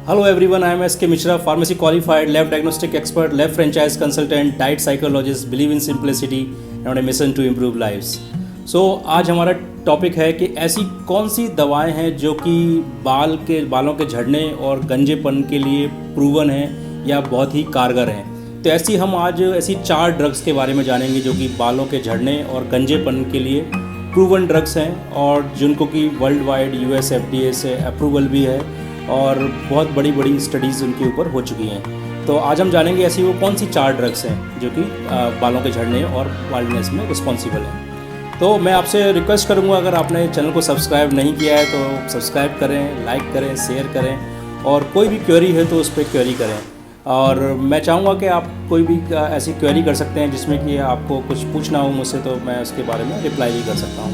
Hello everyone, I am SK Mishra, pharmacy qualified, lab diagnostic expert, lab franchise consultant, diet psychologist, believe in simplicity and on a mission to improve lives. So आज हमारा topic है कि ऐसी कौन सी दवाएं हैं जो कि बालों के झड़ने और गंजेपन के लिए प्रूवन हैं या बहुत ही कारगर हैं। तो हम आज ऐसी 4 ड्रग्स के बारे में जानेंगे जो कि बालों के झड़ने और गंजेपन के लिए प्रूवन ड्रग्स हैं और जिनको कि वर्ल्ड वाइड US FDA से अप्रूवल भी है और बहुत बड़ी बड़ी स्टडीज़ उनके ऊपर हो चुकी हैं। तो आज हम जानेंगे ऐसी वो कौन सी 4 ड्रग्स हैं जो कि बालों के झड़ने और बाल्डनेस में रिस्पॉन्सिबल हैं। तो मैं आपसे रिक्वेस्ट करूंगा, अगर आपने चैनल को सब्सक्राइब नहीं किया है तो सब्सक्राइब करें, लाइक करें, शेयर करें और कोई भी क्वेरी है तो उस पर क्वेरी करें। और मैं चाहूँगा कि आप कोई भी ऐसी क्वेरी कर सकते हैं जिसमें कि आपको कुछ पूछना हो मुझसे, तो मैं उसके बारे में रिप्लाई भी कर सकता हूँ।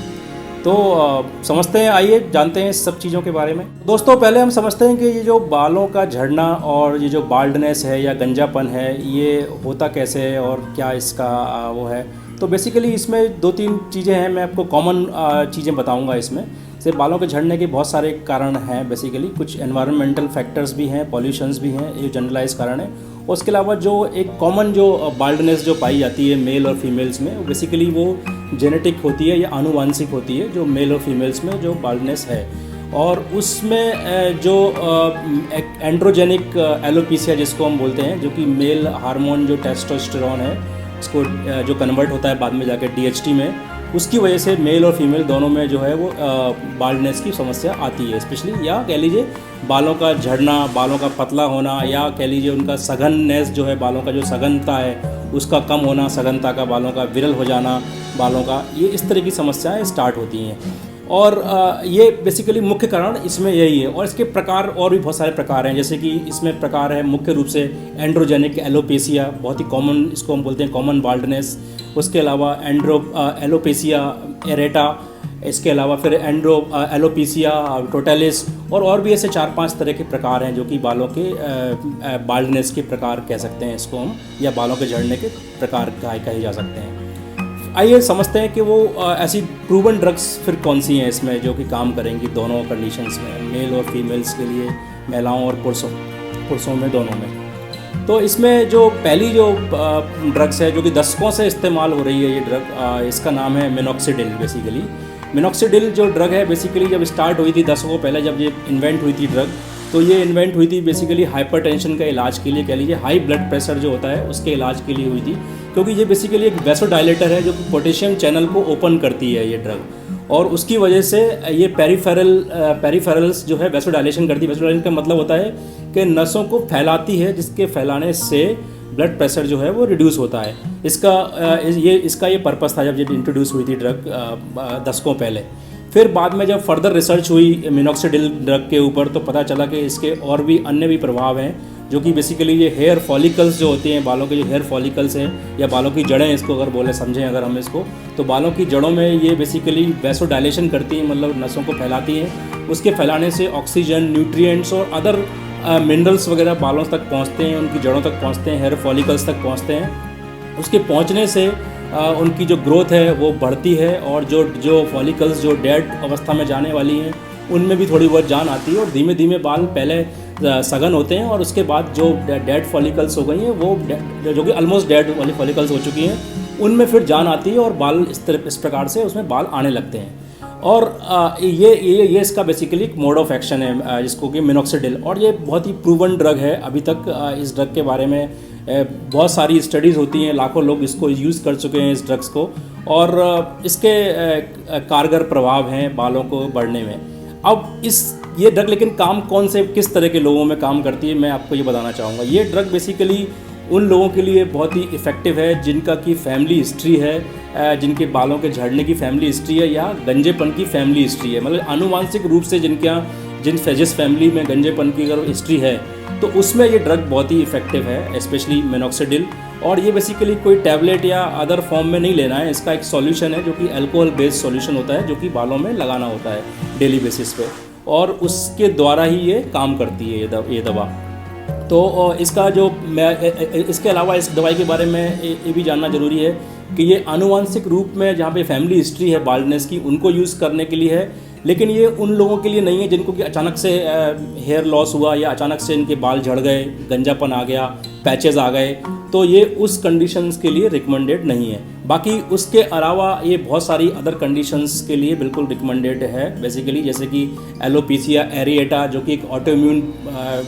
तो समझते हैं, आइए जानते हैं इस सब चीज़ों के बारे में। दोस्तों, पहले हम समझते हैं कि ये जो बालों का झड़ना और ये जो बाल्डनेस है या गंजापन है, ये होता कैसे है और क्या इसका वो है। तो बेसिकली इसमें 2-3 चीज़ें हैं, मैं आपको कॉमन चीज़ें बताऊंगा। इसमें से बालों के झड़ने के बहुत सारे कारण हैं। बेसिकली कुछ एनवायरमेंटल फैक्टर्स भी हैं, पॉल्यूशंस भी हैं, ये जनरलाइज कारण है। उसके अलावा जो एक कॉमन जो बाल्डनेस जो पाई जाती है मेल और फीमेल्स में, बेसिकली वो जेनेटिक होती है या आनुवांशिक होती है, जो मेल और फीमेल्स में जो बाल्डनेस है। और उसमें जो एंड्रोजेनिक एलोपेशिया जिसको हम बोलते हैं, जो कि मेल हार्मोन जो टेस्टोस्टेरोन है इसको जो कन्वर्ट होता है बाद में जाकर DHT में, उसकी वजह से मेल और फीमेल दोनों में जो है वो बाल्डनेस की समस्या आती है स्पेशली। या कह लीजिए बालों का झड़ना, बालों का पतला होना, या कह लीजिए उनका सघननेस जो है, बालों का जो सघनता है उसका कम होना, सघनता का, बालों का विरल हो जाना बालों का, ये इस तरह की समस्याएं स्टार्ट होती हैं। और ये बेसिकली मुख्य कारण इसमें यही है। और इसके प्रकार और भी बहुत सारे प्रकार हैं, जैसे कि इसमें प्रकार है मुख्य रूप से एंड्रोजेनिक एलोपेशिया, बहुत ही कॉमन, इसको हम बोलते हैं कॉमन बाल्डनेस। उसके अलावा एलोपेशिया एरेटा, इसके अलावा फिर एलोपेशिया टोटलिस, और भी ऐसे 4-5 तरह के प्रकार हैं जो कि बालों के बाल्डनेस के प्रकार कह सकते हैं इसको हम, या बालों के झड़ने के प्रकार कहे जा सकते हैं। आइए समझते हैं कि वो ऐसी प्रूवन ड्रग्स फिर कौन सी हैं इसमें जो कि काम करेंगी दोनों कंडीशंस में, मेल और फीमेल्स के लिए, महिलाओं और पुरुषों में, दोनों में। तो इसमें जो पहली जो ड्रग्स है जो कि दशकों से इस्तेमाल हो रही है ये ड्रग, इसका नाम है मिनॉक्सिडिल। बेसिकली मिनॉक्सिडिल जो ड्रग है, बेसिकली जब स्टार्ट हुई थी दशकों पहले, जब ये इन्वेंट हुई थी ड्रग, तो ये इन्वेंट हुई थी बेसिकली हाइपरटेंशन का इलाज के लिए, कह लीजिए हाई ब्लड प्रेशर जो होता है उसके इलाज के लिए हुई थी। क्योंकि ये बेसिकली एक वैसोडाइलेटर है जो कि पोटेशियम चैनल को ओपन करती है ये ड्रग, और उसकी वजह से ये पेरिफेरल्स जो है वैसोडाइलेशन करती है। वैसोडाइलेशन का मतलब होता है कि नसों को फैलाती है, जिसके फैलाने से ब्लड प्रेशर जो है वो रिड्यूस होता है। इसका ये पर्पस था जब ये इंट्रोड्यूस हुई थी ड्रग दशकों पहले। फिर बाद में जब फर्दर रिसर्च हुई मिनॉक्सिडिल ड्रग के ऊपर, तो पता चला कि इसके और भी अन्य भी प्रभाव हैं, जो कि बेसिकली ये हेयर फॉलिकल्स जो होते हैं, बालों के जो हेयर फॉलिकल्स हैं या बालों की जड़ें, इसको अगर बोले समझें अगर हम इसको, तो बालों की जड़ों में ये बेसिकली वैसोडाइलेशन करती हैं, मतलब नसों को फैलाती हैं। उसके फैलाने से ऑक्सीजन, न्यूट्रिएंट्स और अदर मिनरल्स वगैरह बालों तक पहुँचते हैं, उनकी जड़ों तक पहुँचते हैं, हेयर फॉलिकल्स तक पहुँचते हैं। उसके पहुँचने से उनकी जो ग्रोथ है वो बढ़ती है, और जो फॉलिकल्स जो डेड अवस्था में जाने वाली हैं उनमें भी थोड़ी बहुत जान आती है, और धीमे धीमे बाल पहले सघन होते हैं और उसके बाद जो डेड फॉलिकल्स हो गई हैं वो जो कि ऑलमोस्ट डेड वाली फॉलिकल्स हो चुकी हैं, उनमें फिर जान आती है और बाल इस प्रकार से उसमें बाल आने लगते हैं। और ये इसका बेसिकली एक मोड ऑफ एक्शन है जिसको कि मिनॉक्सिडिल, और ये बहुत ही प्रूवन ड्रग है। अभी तक इस ड्रग के बारे में बहुत सारी स्टडीज़ होती हैं, लाखों लोग इसको यूज़ कर चुके हैं इस ड्रग्स को, और इसके कारगर प्रभाव हैं बालों को बढ़ने में। अब ये ड्रग लेकिन काम किस तरह के लोगों में काम करती है, मैं आपको ये बताना चाहूँगा। ये ड्रग बेसिकली उन लोगों के लिए बहुत ही इफ़ेक्टिव है जिनका की फैमिली हिस्ट्री है, जिनके बालों के झड़ने की फैमिली हिस्ट्री है या गंजेपन की फैमिली हिस्ट्री है, मतलब आनुवांशिक रूप से जिस फैमिली में गंजेपन की अगर हिस्ट्री है तो उसमें ये ड्रग बहुत ही इफ़ेक्टिव है, स्पेशली मिनॉक्सिडिल। और ये बेसिकली कोई टैबलेट या अदर फॉर्म में नहीं लेना है, इसका एक सॉल्यूशन है जो कि अल्कोहल बेस्ड सॉल्यूशन होता है, जो कि बालों में लगाना होता है डेली बेसिस पे, और उसके द्वारा ही ये काम करती है ये दवा। तो इसका जो इसके अलावा इस दवाई के बारे में ये भी जानना ज़रूरी है कि ये आनुवांशिक रूप में जहाँ पे फैमिली हिस्ट्री है बाल्डनेस की, उनको यूज़ करने के लिए है, लेकिन ये उन लोगों के लिए नहीं है जिनको कि अचानक से हेयर लॉस हुआ या अचानक से इनके बाल झड़ गए, गंजापन आ गया, पैचेस आ गए, तो ये उस कंडीशंस के लिए रिकमेंडेड नहीं है। बाकी उसके अलावा ये बहुत सारी अदर कंडीशंस के लिए बिल्कुल रिकमेंडेड है बेसिकली, जैसे कि एलोपेशिया एरिएटा जो कि एक ऑटोइम्यून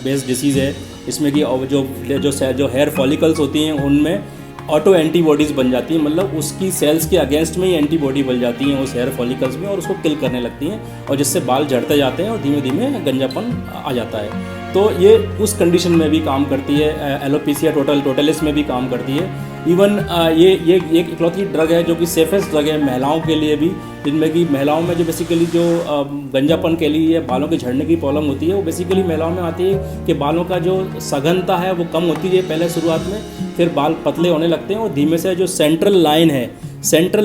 बेस्ड डिसीज़ है। इसमें कि जो हेयर फॉलिकल्स होती हैं उनमें ऑटो एंटीबॉडीज़ बन जाती हैं, मतलब उसकी सेल्स के अगेंस्ट में ही एंटीबॉडी बन जाती हैं उस हेयर फॉलिकल्स में और उसको किल करने लगती हैं और जिससे बाल झड़ते जाते हैं और धीमे धीमे गंजापन आ जाता है। तो ये उस कंडीशन में भी काम करती है, एलोपेशिया टोटलिस में भी काम करती है। इवन ये एक इकलौती ड्रग है जो कि सेफेस्ट ड्रग है महिलाओं के लिए भी, जिनमें कि महिलाओं में जो बेसिकली जो गंजापन के लिए बालों के झड़ने की प्रॉब्लम होती है वो बेसिकली महिलाओं में आती है कि बालों का जो सघनता है वो कम होती है पहले शुरुआत में, फिर बाल पतले होने लगते हैं और धीमे से जो सेंट्रल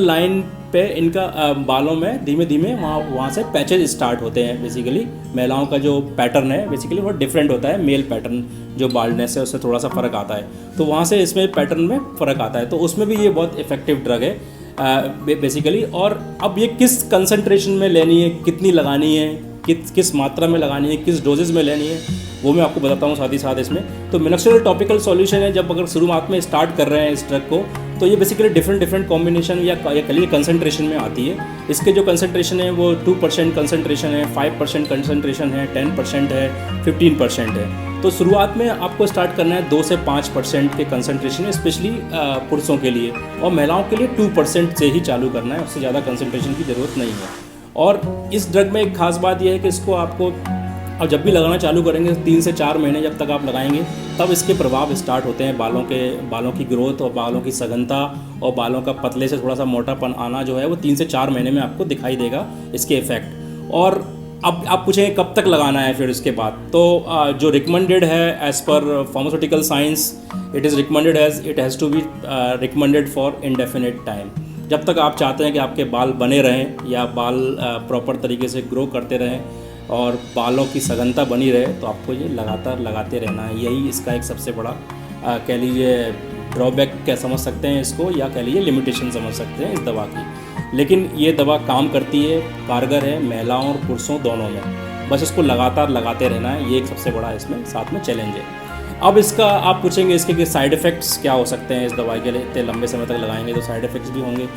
लाइन पे इनका बालों में धीमे धीमे वहाँ से पैचेज स्टार्ट होते हैं। बेसिकली महिलाओं का जो पैटर्न है बेसिकली बहुत डिफरेंट होता है, मेल पैटर्न जो बाल्डनेस है उससे थोड़ा सा फ़र्क आता है, तो वहाँ से इसमें पैटर्न में फ़र्क आता है। तो उसमें भी ये बहुत इफ़ेक्टिव ड्रग है बेसिकली। और अब ये किस कंसंट्रेशन में लेनी है, कितनी लगानी है, किस मात्रा में लगानी है, किस डोजेज में लेनी है, वो मैं आपको बताता हूँ साथ ही साथ इसमें। तो मिनोक्सिडिल टॉपिकल सॉल्यूशन है, जब अगर शुरुआत में स्टार्ट कर रहे हैं इस ड्रग को तो ये बेसिकली डिफरेंट कॉम्बिनेशन या कहिए कंसंट्रेशन में आती है। इसके जो कंसंट्रेशन है वो 2% कंसंट्रेशन है, 5% कंसंट्रेशन है, 10% है, 15% है। तो शुरुआत में आपको स्टार्ट करना है 2 से 5% के कंसंट्रेशन, स्पेशली पुरुषों के लिए, और महिलाओं के लिए 2% से ही चालू करना है, उससे ज़्यादा कंसंट्रेशन की ज़रूरत नहीं है। और इस ड्रग में एक खास बात यह है कि इसको आपको अब जब भी लगाना चालू करेंगे 3 से 4 महीने जब तक आप लगाएंगे तब इसके प्रभाव स्टार्ट होते हैं, बालों की ग्रोथ और बालों की सघनता और बालों का पतले से थोड़ा सा मोटापन आना जो है वो 3 से 4 महीने में आपको दिखाई देगा इसके इफ़ेक्ट। और अब आप पूछेंगे कब तक लगाना है फिर इसके बाद, तो जो रिकमेंडेड है as per pharmaceutical science, it has to be recommended for indefinite time. जब तक आप चाहते हैं कि आपके बाल बने रहें या बाल प्रॉपर तरीके से ग्रो करते रहें और बालों की सघनता बनी रहे, तो आपको ये लगातार लगाते रहना है। यही इसका एक सबसे बड़ा कह लीजिए ड्रॉबैक क्या समझ सकते हैं इसको, या कह लीजिए लिमिटेशन समझ सकते हैं इस दवा की। लेकिन ये दवा काम करती है, कारगर है महिलाओं और पुरुषों दोनों में, बस इसको लगातार लगाते रहना है, ये एक सबसे बड़ा इसमें साथ में चैलेंज है। अब इसका आप पूछेंगे इसके कि साइड इफ़ेक्ट्स क्या हो सकते हैं इस दवाई के लिए, इतने लंबे समय तक लगाएंगे तो साइड इफ़ेक्ट्स भी होंगे।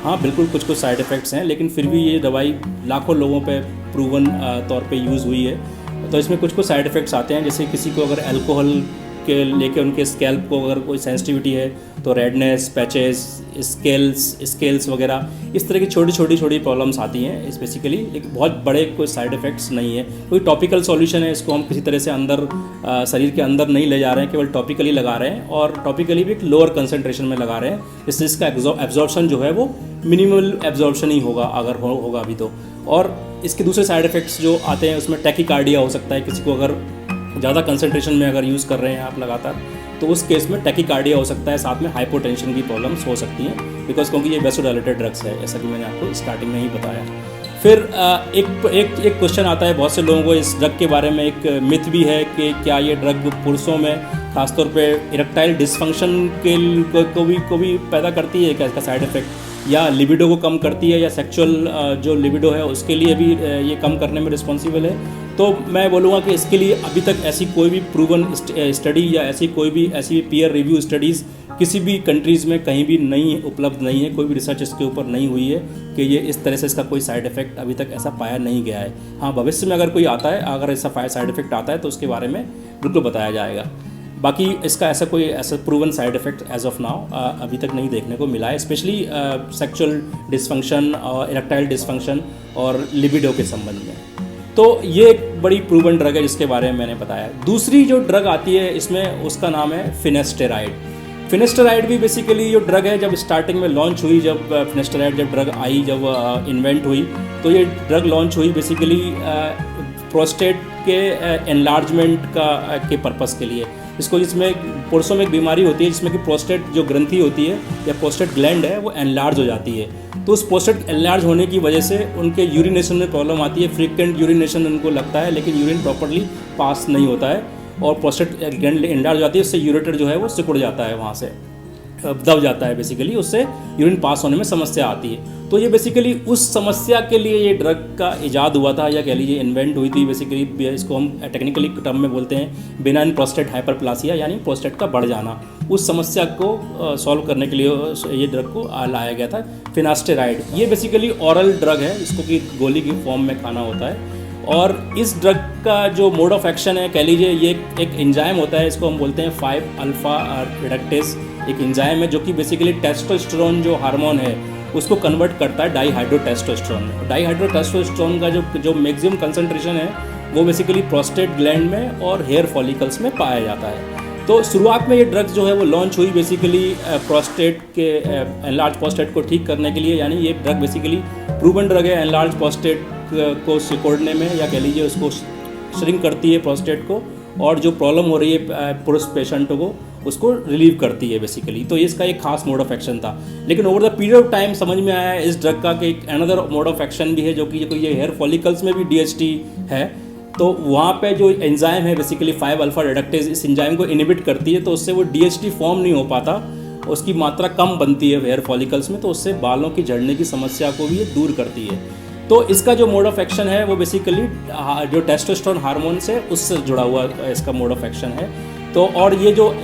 हाँ बिल्कुल कुछ साइड इफ़ेक्ट्स हैं, लेकिन फिर भी ये दवाई लाखों लोगों पे प्रूवन तौर पे यूज़ हुई है। तो इसमें कुछ साइड इफ़ेक्ट्स आते हैं, जैसे किसी को अगर अल्कोहल के लेके उनके स्कैल्प को अगर कोई सेंसिटिविटी है तो रेडनेस, पैचेस, स्केल्स वगैरह इस तरह की छोटी प्रॉब्लम्स आती हैं इस बेसिकली। एक बहुत बड़े कोई साइड इफ़ेक्ट्स नहीं है, कोई टॉपिकल सॉल्यूशन है, इसको हम किसी तरह से अंदर शरीर के अंदर नहीं ले जा रहे हैं, केवल टॉपिकली लगा रहे हैं और टॉपिकली भी एक लोअर कंसंट्रेशन में लगा रहे हैं, जिससे इसका एब्जॉर्प्शन जो है वो मिनिमल एब्जॉर्प्शन ही होगा अगर होगा अभी तो। और इसके दूसरे साइड इफ़ेक्ट्स जो आते हैं उसमें टैकीकार्डिया हो सकता है, किसी को अगर ज़्यादा कंसंट्रेशन में अगर यूज़ कर रहे हैं आप लगातार तो उस केस में टैकीकार्डिया हो सकता है, साथ में हाइपोटेंशन की प्रॉब्लम्स हो सकती हैं, बिकॉज क्योंकि ये वेसोडाइलेटेड ड्रग्स है, ऐसा कि मैंने आपको स्टार्टिंग में ही बताया। फिर एक क्वेश्चन आता है बहुत से लोगों को इस ड्रग के बारे में, एक मिथ भी है कि क्या ये ड्रग पुरुषों में खासतौर पे इरेक्टाइल डिसफंक्शन को भी पैदा करती है, क्या इसका साइड इफ़ेक्ट, या लिबिडो को कम करती है, या सेक्सुअल जो लिबिडो है उसके लिए भी ये कम करने में रिस्पॉन्सिबल है। तो मैं बोलूँगा कि इसके लिए अभी तक ऐसी कोई भी प्रूवन स्टडी या ऐसी पीयर रिव्यू स्टडीज़ किसी भी कंट्रीज़ में कहीं भी उपलब्ध नहीं है, कोई भी रिसर्च इसके ऊपर नहीं हुई है कि ये इस तरह से इसका कोई साइड इफ़ेक्ट अभी तक ऐसा पाया नहीं गया है। हाँ भविष्य में अगर कोई आता है, अगर ऐसा साइड इफ़ेक्ट आता है तो उसके बारे में बिल्कुल बताया जाएगा। बाकी इसका ऐसा proven side effect as of now अभी तक नहीं देखने को मिला है, स्पेशली सेक्सुअल डिसफंक्शन और इरेक्टाइल डिसफंक्शन और लिबिडो के संबंध में। तो ये एक बड़ी प्रूवन ड्रग है जिसके बारे में मैंने बताया। दूसरी जो ड्रग आती है इसमें उसका नाम है फिनेस्टेराइड। फिनेस्टेराइड भी बेसिकली जो ड्रग है, जब स्टार्टिंग में लॉन्च हुई, जब फिनेस्टेराइड जब ड्रग आई, जब इन्वेंट हुई, तो ये ड्रग लॉन्च हुई बेसिकली प्रोस्टेट के एनलार्जमेंट के पर्पस के लिए। इसको जिसमें पुरुषों में एक बीमारी होती है जिसमें कि प्रोस्टेट जो ग्रंथि होती है या प्रोस्टेट ग्लैंड है वो एनलार्ज हो जाती है, तो उस प्रोस्टेट एनलार्ज होने की वजह से उनके यूरिनेशन में प्रॉब्लम आती है, फ्रीक्वेंट यूरिनेशन उनको लगता है लेकिन यूरिन प्रॉपर्ली पास नहीं होता है और प्रोस्टेट ग्लैंड एनलार्ज हो जाती है, उससे यूरेटर जो है वो सिकुड़ जाता है वहाँ से। दब जाता है बेसिकली, उससे यूरिन पास होने में समस्या आती है। तो ये बेसिकली उस समस्या के लिए ये ड्रग का इजाद हुआ था, या कह लीजिए इन्वेंट हुई थी बेसिकली। इसको हम टेक्निकली टर्म में बोलते हैं बेनाइन प्रोस्टेट हाइपरप्लासिया, यानी प्रोस्टेट का बढ़ जाना। उस समस्या को सॉल्व करने के लिए ये ड्रग को लाया गया था, फिनास्टेराइड। ये बेसिकली ऑरल ड्रग है, इसको कि गोली की फॉर्म में खाना होता है। और इस ड्रग का जो मोड ऑफ एक्शन है, कह लीजिए ये एक एंजाइम होता है, इसको हम बोलते हैं 5 अल्फा रिडक्टेस। एक एंजाइम है जो कि बेसिकली टेस्टोस्टेरोन जो हार्मोन है उसको कन्वर्ट करता है डाईहाइड्रोटेस्टोस्टेरोन में। डाईहाइड्रोटेस्टोस्टेरोन का जो मैक्सिमम कंसंट्रेशन है वो बेसिकली प्रोस्टेट ग्लैंड में और हेयर फॉलिकल्स में पाया जाता है। तो शुरुआत में ये ड्रग्स जो है वो लॉन्च हुई बेसिकली प्रोस्टेट के एनलार्ज प्रोस्टेट को ठीक करने के लिए, यानी ये ड्रग बेसिकली प्रूवन ड्रग है एनलार्ज प्रोस्टेट को सिकोड़ने में, या कह लीजिए उसको श्रिंक करती है प्रोस्टेट को, और जो प्रॉब्लम हो रही है पुरुष पेशेंटों को उसको रिलीव करती है बेसिकली। तो इसका एक खास मोड ऑफ एक्शन था। लेकिन over the period of time समझ में आया इस ड्रग का कि एक अनदर मोड ऑफ एक्शन भी है, जो कि ये हेयर फॉलिकल्स में भी DHT है। तो वहाँ पे जो एंजाइम है बेसिकली 5 अल्फा रिडक्टेज, इस एंजाइम को इनहिबिट करती है, तो उससे वो DHT फॉर्म नहीं हो पाता, उसकी मात्रा कम बनती है हेयर फॉलिकल्स में, तो उससे बालों की झड़ने की समस्या को भी ये दूर करती है। तो इसका जो मोड ऑफ एक्शन है वो बेसिकली जो टेस्टोस्टेरोन हार्मोन से उससे जुड़ा हुआ इसका मोड ऑफ एक्शन है। तो और ये जो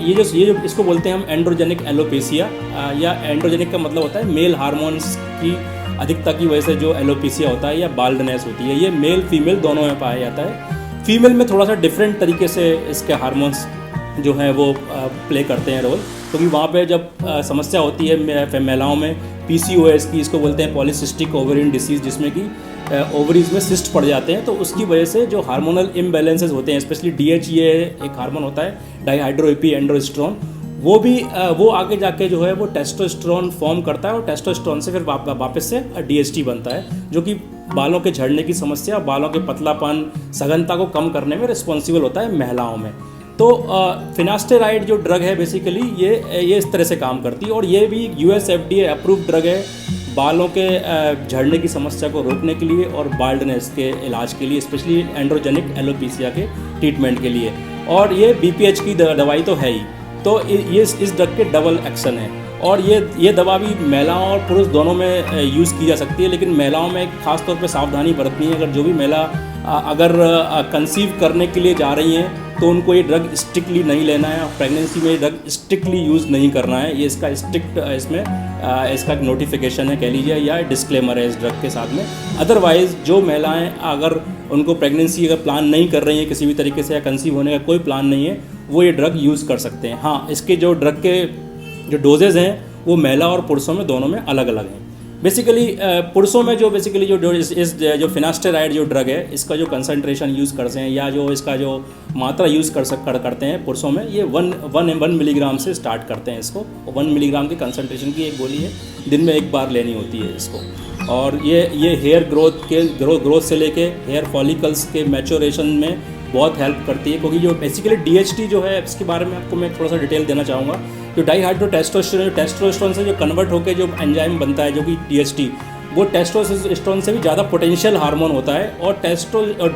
इसको बोलते हैं हम एंड्रोजेनिक एलोपेसिया, या एंड्रोजेनिक का मतलब होता है मेल हार्मोन्स की अधिकता की वजह से जो एलोपेसिया होता है या बाल्डनेस होती है, ये मेल फीमेल दोनों में पाया जाता है। फीमेल में थोड़ा सा डिफरेंट तरीके से इसके हार्मोन्स जो हैं वो प्ले करते हैं रोल, क्योंकि वहाँ पे जब समस्या होती है महिलाओं में PCOS की, इसको बोलते हैं पॉलीसिस्टिक ओवेरियन डिसीज़, जिसमें कि ओवरीज में सिस्ट पड़ जाते हैं, तो उसकी वजह से जो हार्मोनल इम्बैलेंसेस होते हैं, स्पेशली DHEA एक हार्मोन होता है डाईहाइड्रोएपी एंड्रोस्टेरोन, वो आगे जाके जो है वो टेस्टोस्टेरोन फॉर्म करता है, और टेस्टोस्टेरोन से फिर वापस से DHT बनता है, जो कि बालों के झड़ने की समस्या, बालों के पतलापन, सघनता को कम करने में रिस्पॉन्सिबल होता है महिलाओं में। तो फिनास्टेराइड जो ड्रग है बेसिकली ये इस तरह से काम करती है, और ये भी US FDA अप्रूव्ड ड्रग है बालों के झड़ने की समस्या को रोकने के लिए और बाल्डनेस के इलाज के लिए, स्पेशली एंड्रोजेनिक एलोपेसिया के ट्रीटमेंट के लिए। और ये BPH की दवाई तो है ही, तो ये इस ड्रग के डबल एक्शन है। और ये दवा भी महिलाओं और पुरुष दोनों में यूज़ की जा सकती है, लेकिन महिलाओं में खास तौर पे सावधानी बरतनी है। अगर जो भी महिला अगर कंसीव करने के लिए जा रही हैं तो उनको ये ड्रग स्ट्रिक्टली नहीं लेना है, प्रेगनेंसी में ये ड्रग स्ट्रिक्टली यूज़ नहीं करना है। ये इसका स्ट्रिक्ट इसका नोटिफिकेशन है कह लीजिए, या डिस्क्लेमर है इस ड्रग के साथ में। अदरवाइज़ जो महिलाएं अगर उनको प्रेगनेंसी अगर प्लान नहीं कर रही हैं किसी भी तरीके से, या कंसीव होने का कोई प्लान नहीं है, वो ये ड्रग यूज़ कर सकते हैं। हाँ, इसके जो ड्रग के जो डोजेज़ हैं वो महिला और पुरुषों में दोनों में अलग अलग हैं। बेसिकली पुरुषों में जो बेसिकली जो फिनास्टेराइड जो ड्रग है, इसका जो कंसंट्रेशन यूज़ करते हैं, या जो इसका जो मात्रा यूज़ करते हैं पुरुषों में, ये 1 मिलीग्राम से स्टार्ट करते हैं इसको। 1 मिलीग्राम की कंसंट्रेशन की एक गोली है, दिन में एक बार लेनी होती है इसको। और ये हेयर ग्रोथ से लेके हेयर फॉलिकल्स के मैच्योरेशन में बहुत हेल्प करती है, क्योंकि जो बेसिकली DHT जो है इसके बारे में आपको मैं थोड़ा सा डिटेल देना चाहूँगा। जो टेस्टोस्टेरोन से जो कन्वर्ट होकर जो एंजाइम बनता है जो कि DHT, वो टेस्टोस्टेरोन से भी ज़्यादा पोटेंशियल हार्मोन होता है। और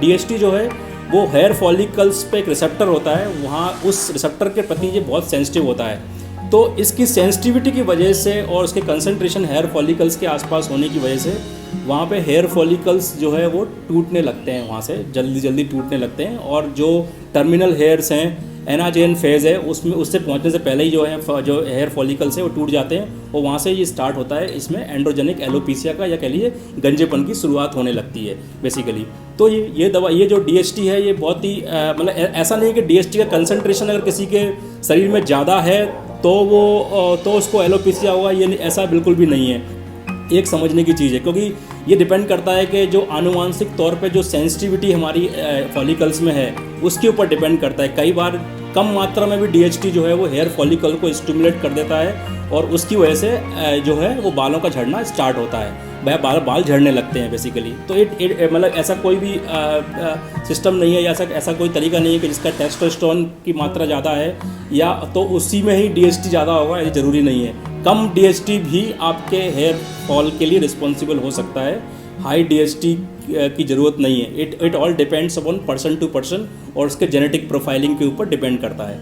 DHT जो है वो हेयर फॉलिकल्स पे एक रिसेप्टर होता है, वहाँ उस रिसेप्टर के प्रति ये बहुत सेंसिटिव होता है। तो इसकी सेंसिटिविटी की वजह से और उसके कंसंट्रेशन हेयर फॉलिकल्स के आसपास होने की वजह से वहाँ पे हेयर फॉलिकल्स जो है वो टूटने लगते हैं, वहाँ से जल्दी टूटने लगते हैं। और जो टर्मिनल हेयर्स हैं, एनाजेन फेज़ है, उससे पहुँचने से पहले ही जो हेयर फॉलिकल्स है वो टूट जाते हैं, और वहाँ से ये स्टार्ट होता है इसमें एंड्रोजेनिक एलोपेसिया का, या कह लीजिए गंजेपन की शुरुआत होने लगती है बेसिकली। तो ये दवा, ये जो DHT है, ये बहुत ही मतलब ऐसा नहीं है कि DHT का कंसंट्रेशन अगर किसी के शरीर में ज़्यादा है तो उसको एलोपेसिया होगा, ये ऐसा बिल्कुल भी नहीं है। एक समझने की चीज़ है, क्योंकि ये डिपेंड करता है कि जो आनुवांशिक तौर पे जो सेंसिटिविटी हमारी फॉलिकल्स में है उसके ऊपर डिपेंड करता है। कई बार कम मात्रा में भी DHT जो है वो हेयर फॉलिकल को स्टिमुलेट कर देता है, और उसकी वजह से जो है वो बालों का झड़ना स्टार्ट होता है, बाल झड़ने लगते हैं बेसिकली। तो मतलब ऐसा कोई भी सिस्टम नहीं है, या ऐसा कोई तरीका नहीं है कि जिसका टेस्टोस्टेरोन की मात्रा ज़्यादा है या तो उसी में ही DHT ज़्यादा होगा, ये ज़रूरी नहीं है। कम DHT भी आपके हेयर फॉल के लिए रिस्पॉन्सिबल हो सकता है, हाई DHT की ज़रूरत नहीं है। It all depends upon person to person, और उसके जेनेटिक प्रोफाइलिंग के ऊपर डिपेंड करता है।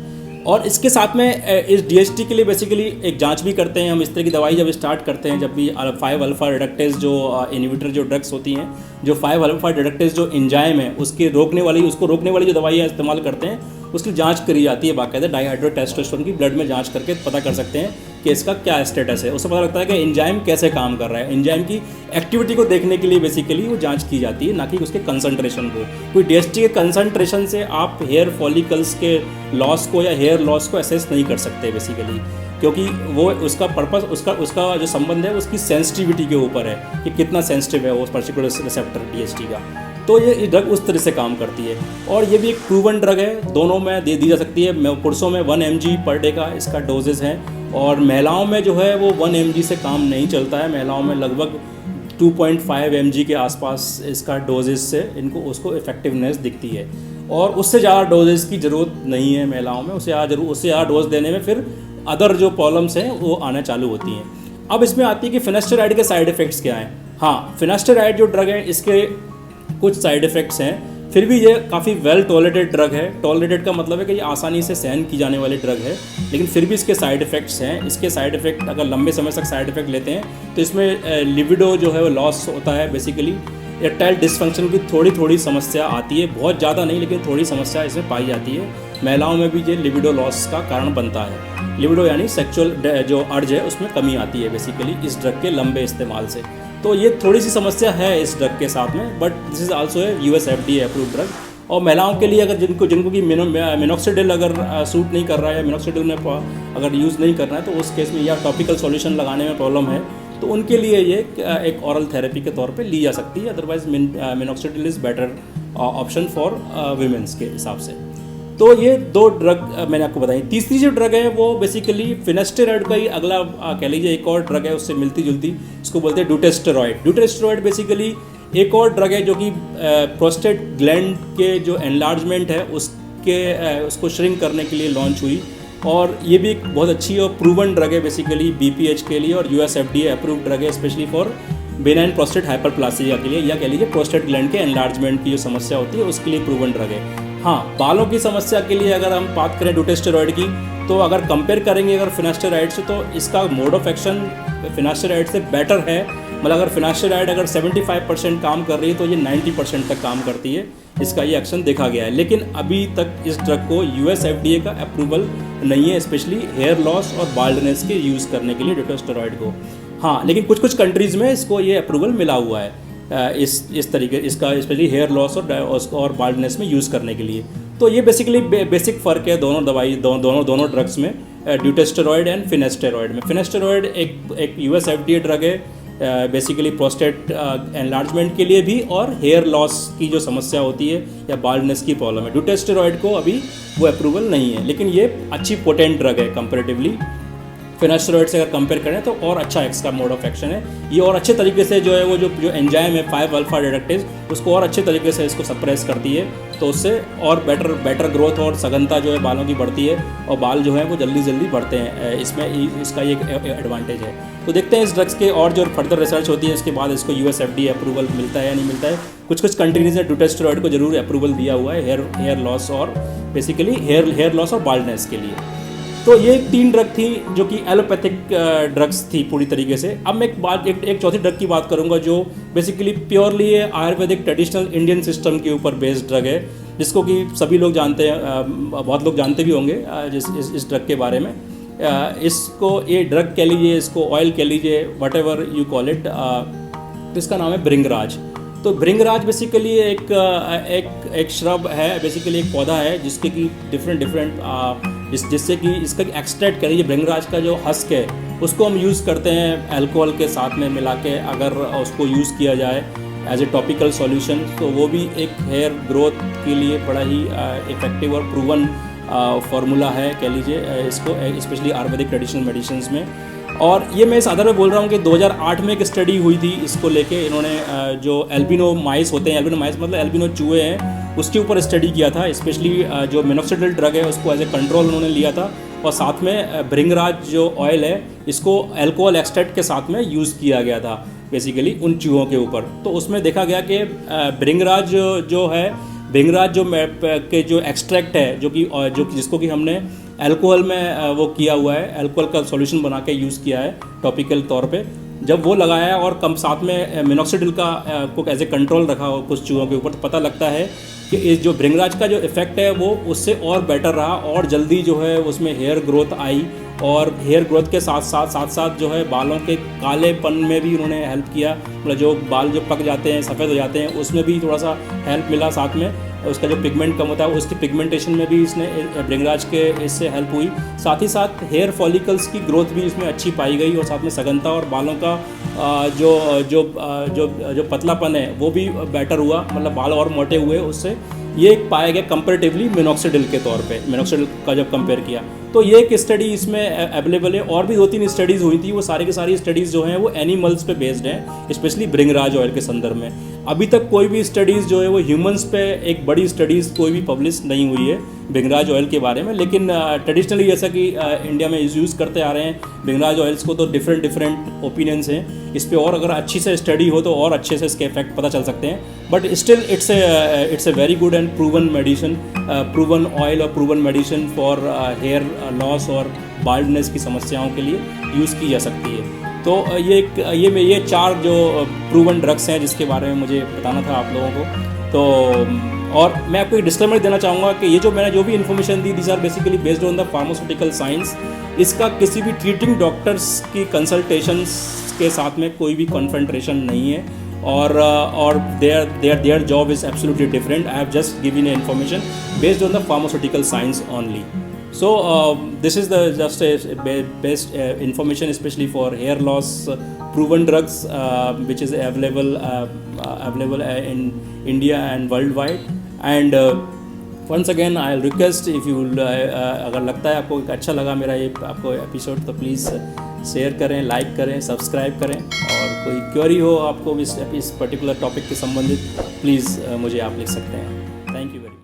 और इसके साथ में इस DHT के लिए बेसिकली एक जांच भी करते हैं हम। इस तरह की दवाई जब स्टार्ट करते हैं, जब भी 5 अल्फा रिडक्टेज जो इनहिबिटर जो ड्रग्स होती हैं, जो 5 अल्फा रिडक्टेज जो एंजाइम है उसको रोकने वाली जो दवाइयाँ इस्तेमाल करते हैं, उसकी जांच करी जाती है बाकायदा। डाइहाइड्रोटेस्टोस्टेरोन की ब्लड में जांच करके पता कर सकते हैं कि इसका क्या स्टेटस है। उससे पता लगता है कि एंजाइम कैसे काम कर रहा है। एंजाइम की एक्टिविटी को देखने के लिए बेसिकली वो जांच की जाती है, ना कि उसके कंसंट्रेशन को। कोई DHT के कंसंट्रेशन से आप हेयर फॉलिकल्स के लॉस को या हेयर लॉस को असेस नहीं कर सकते बेसिकली, क्योंकि वो उसका पर्पस उसका जो संबंध है उसकी सेंसिटिविटी के ऊपर है कि कितना सेंसिटिव है वो पर्टिकुलर रिसेप्टर DHT का। तो ये ड्रग उस तरह से काम करती है। और ये भी एक प्रूवन ड्रग है, दोनों में दी जा सकती है। पुरुषों में 1 mg पर डे का इसका डोजेज है, और महिलाओं में जो है वो 1 mg से काम नहीं चलता है। महिलाओं में लगभग 2.5 mg के आसपास इसका डोजेज से उसको इफेक्टिवनेस दिखती है, और उससे ज़्यादा डोजेज की ज़रूरत नहीं है महिलाओं में। उससे ज़्यादा डोज देने में फिर अदर जो प्रॉब्लम्स हैं वो आना चालू होती हैं। अब इसमें आती है कि फिनास्टेराइड के साइड इफ़ेक्ट्स क्या हैं। हाँ, फिनास्टेराइड जो ड्रग है इसके कुछ साइड इफ़ेक्ट्स हैं, फिर भी ये काफ़ी वेल टॉलरेटेड ड्रग है। टॉलरेटेड का मतलब है कि ये आसानी से सहन की जाने वाली ड्रग है, लेकिन फिर भी इसके साइड इफ़ेक्ट्स हैं। इसके साइड इफ़ेक्ट अगर लंबे समय तक साइड इफ़ेक्ट लेते हैं तो इसमें लिबिडो जो है वो लॉस होता है बेसिकली। इरेक्टाइल डिसफंक्शन की थोड़ी समस्या आती है, बहुत ज़्यादा नहीं लेकिन थोड़ी समस्या इसमें पाई जाती है। महिलाओं में भी ये लिबिडो लॉस का कारण बनता है। लिबिडो यानी सेक्सुअल जो अर्ज है उसमें कमी आती है बेसिकली इस ड्रग के लंबे इस्तेमाल से। तो ये थोड़ी सी समस्या है इस ड्रग के साथ में, बट दिस इज़ आल्सो है US FDA अप्रूव ड्रग। और महिलाओं के लिए अगर जिनको कि मिनोक्सिडिल अगर सूट नहीं कर रहा है या मिनोक्सिडिल में अगर यूज़ नहीं करना है, तो उस केस में या टॉपिकल सॉल्यूशन लगाने में प्रॉब्लम है, तो उनके लिए ये एक ऑरल थेरेपी के तौर पे ली जा सकती है। Otherwise minoxidil is better option for women's के हिसाब से। तो ये 2 ड्रग मैंने आपको बताई। तीसरी जो ड्रग है वो बेसिकली फिनास्टेराइड का ही अगला कह लीजिए एक और ड्रग है, उससे मिलती जुलती, इसको बोलते हैं ड्यूटेस्टेरॉइड। ड्यूटेस्टेरॉइड बेसिकली एक और ड्रग है जो कि प्रोस्टेट ग्लैंड के जो एनलार्जमेंट है उसको श्रिंक करने के लिए लॉन्च हुई, और ये भी एक बहुत अच्छी और प्रूवन ड्रग है बेसिकली BPH के लिए, और US FDA अप्रूव ड्रग है specially for benign prostate hyperplasia के लिए, या कह लीजिए प्रोस्टेट ग्लैंड के एनलार्जमेंट की जो समस्या होती है उसके लिए प्रूवन ड्रग है। हाँ, बालों की समस्या के लिए अगर हम बात करें ड्यूटेस्टेरॉइड की, तो अगर कंपेयर करेंगे अगर फिनास्टेराइड से, तो इसका मोड ऑफ एक्शन फिनास्टेराइड से बेटर है। मतलब अगर फिनास्टेराइड अगर 75% काम कर रही है तो ये 90% तक काम करती है, इसका ये एक्शन देखा गया है। लेकिन अभी तक इस ड्रग को US FDA का अप्रूवल नहीं है, स्पेशली हेयर लॉस और बाल्डनेस के यूज़ करने के लिए ड्यूटेस्टेरॉइड को। हाँ, लेकिन कुछ कंट्रीज़ में इसको ये अप्रूवल मिला हुआ है इस तरीके इसका स्पेशली हेयर लॉस और बाल्डनेस में यूज़ करने के लिए। तो ये बेसिकली बेसिक फ़र्क है दोनों ड्रग्स में, ड्यूटेस्टेरॉइड एंड फिनास्टेरॉइड में। फिनास्टेरॉइड एक US FDA ड्रग है बेसिकली प्रोस्टेट एनलार्जमेंट के लिए भी, और हेयर लॉस की जो समस्या होती है या बाल्डनेस की प्रॉब्लम है। ड्यूटेस्टेरॉइड को अभी वो अप्रूवल नहीं है, लेकिन ये अच्छी पोटेंट ड्रग है कंपेरेटिवली। फिनास्टेरॉइड से अगर कंपेयर करें तो और अच्छा इसका मोड ऑफ एक्शन है। ये और अच्छे तरीके से जो है वो जो एंजाइम है 5 अल्फा रिडक्टेज उसको और अच्छे तरीके से इसको सप्रेस करती है, तो उससे और बेटर ग्रोथ और सघनता जो है बालों की बढ़ती है, और बाल जो है वो जल्दी बढ़ते हैं। इसमें इसका ये एडवांटेज है। तो देखते हैं इस ड्रग्स के और जो फर्दर रिसर्च होती है इसके बाद इसको US FDA अप्रूवल मिलता है या नहीं मिलता है। कुछ कंट्रीज ने ड्यूटेस्टेरॉइड को जरूर अप्रूवल दिया हुआ है हेयर लॉस और बेसिकली हेयर लॉस और बाल्डनेस के लिए। तो ये 3 ड्रग थी जो कि एलोपैथिक ड्रग्स थी पूरी तरीके से। अब मैं एक चौथी ड्रग की बात करूंगा जो basically purely Ayurvedic traditional Indian system के ऊपर बेस्ड ड्रग है, जिसको कि सभी लोग जानते हैं, बहुत लोग जानते भी होंगे इस ड्रग के बारे में। इसको ये ड्रग कह लीजिए, इसको ऑयल कह लीजिए, what ever you call it, इसका नाम है भृंगराज। तो भृंगराज बेसिकली एक श्रब है, बेसिकली एक पौधा है जिसके कि डिफरेंट जिससे कि इसका एक्सट्रैक्ट कह लीजिए भृंगराज का जो हस्क है उसको हम यूज़ करते हैं अल्कोहल के साथ में मिला के, अगर उसको यूज़ किया जाए एज ए टॉपिकल सॉल्यूशन, तो वो भी एक हेयर ग्रोथ के लिए बड़ा ही इफ़ेक्टिव और प्रूवन फार्मूला है कह लीजिए इसको, स्पेशली आयुर्वेदिक ट्रेडिशनल मेडिसिन में। और ये मैं इस आधार पर बोल रहा हूँ कि 2008 में एक स्टडी हुई थी इसको लेके। इन्होंने जो एल्बिनो माइस होते हैं, एल्बिनो माइस मतलब एल्बिनो चूहे हैं, उसके ऊपर स्टडी किया था। स्पेशली जो मिनोक्सिडिल ड्रग है उसको एज ए कंट्रोल उन्होंने लिया था, और साथ में भृंगराज जो ऑयल है इसको अल्कोहल एक्सट्रैक्ट के साथ में यूज़ किया गया था बेसिकली उन चूहों के ऊपर। तो उसमें देखा गया कि भृंगराज जो है भृंगराज के जो एक्सट्रैक्ट है जो कि जिसको कि हमने अल्कोहल में वो किया हुआ है, अल्कोहल का सॉल्यूशन बना के यूज़ किया है टॉपिकल तौर पे, जब वो लगाया और कम साथ में मिनॉक्सिडिल का को एज ए कंट्रोल रखा हो कुछ चूहों के ऊपर, तो पता लगता है कि इस जो भृंगराज का जो इफ़ेक्ट है वो उससे और बेटर रहा और जल्दी जो है उसमें हेयर ग्रोथ आई, और हेयर ग्रोथ के साथ जो है बालों के कालेपन में भी उन्होंने हेल्प किया, मतलब जो बाल जो पक जाते हैं सफ़ेद हो जाते हैं उसमें भी थोड़ा सा हेल्प मिला, साथ में उसका जो पिगमेंट कम होता है उसकी पिगमेंटेशन में भी इसने भृंगराज के इससे हेल्प हुई। साथ ही साथ हेयर फॉलिकल्स की ग्रोथ भी इसमें अच्छी पाई गई और साथ में सघनता और बालों का जो पतलापन है वो भी बेटर हुआ, मतलब बाल और मोटे हुए उससे। ये एक पाया गया कंपैरेटिवली मिनॉक्सिडिल के तौर पे, मिनॉक्सिडिल का जब कंपेयर किया तो ये एक स्टडी इसमें अवेलेबल है। और भी 2-3 स्टडीज़ हुई थी, वो सारी की सारी स्टडीज़ जो हैं वो एनिमल्स पे बेस्ड हैं, स्पेशली भृंगराज ऑयल के संदर्भ में। अभी तक कोई भी स्टडीज़ जो है वो ह्यूमंस पे एक बड़ी स्टडीज़ कोई भी पब्लिश नहीं हुई है भृंगराज ऑयल के बारे में, लेकिन ट्रेडिशनली जैसा कि इंडिया में यूज़ करते आ रहे हैं भृंगराज ऑयल्स को, तो डिफरेंट ओपिनियंस हैं इस पे, और अगर अच्छी से स्टडी हो तो और अच्छे से इसके इफेक्ट पता चल सकते हैं। But still it's a very good and proven medicine, proven oil और proven medicine for hair loss और बाल्डनेस की समस्याओं के लिए यूज़ की जा सकती है। तो ये 4 जो प्रूवन ड्रग्स हैं जिसके बारे में मुझे बताना था आप लोगों को। तो और मैं आपको एक डिस्क्लेमर देना चाहूँगा कि ये मैंने जो भी इन्फॉर्मेशन दी, these are basically based on the pharmaceutical science. इसका किसी भी ट्रीटिंग डॉक्टर्स की कंसल्टेशंस के साथ में कोई भी कॉन्फ्रंटेशन नहीं है, और their job is absolutely different. I have just given A information based on the pharmaceutical science only. So this is the just a best information, especially for hair loss proven drugs, which is available in India and worldwide. And once again I'll request, if you अगर लगता है आपको अच्छा लगा मेरा ये आपको episode, तो प्लीज़ शेयर करें, लाइक करें, सब्सक्राइब करें, और कोई क्वेरी हो आपको इस पर्टिकुलर टॉपिक के संबंधित, प्लीज़ मुझे आप लिख सकते हैं। Thank you very much.